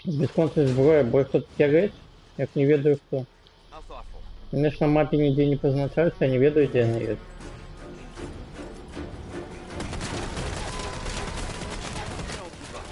Без конца зброя, бо хто тягається, як не ведаю хто. How thoughtful. Вони ж на мапі ніде не позначаються, я не ведаю, де вони є. Don't give up.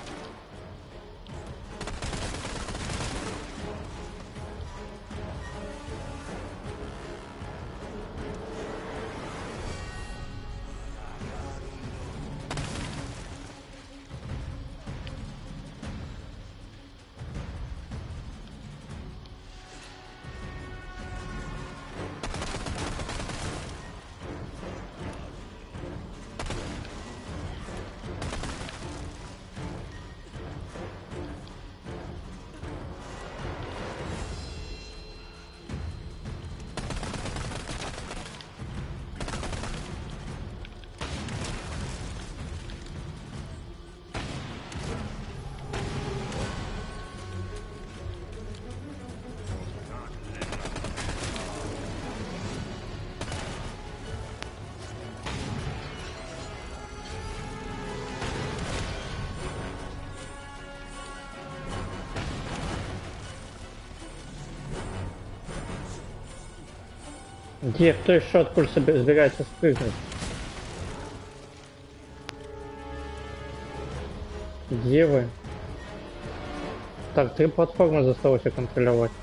Где кто еще откуда собирается спрыгнуть? Где вы? Так, 3 платформы засталося контролювати.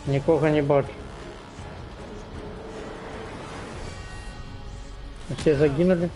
Нікого не бачу. Все загинули?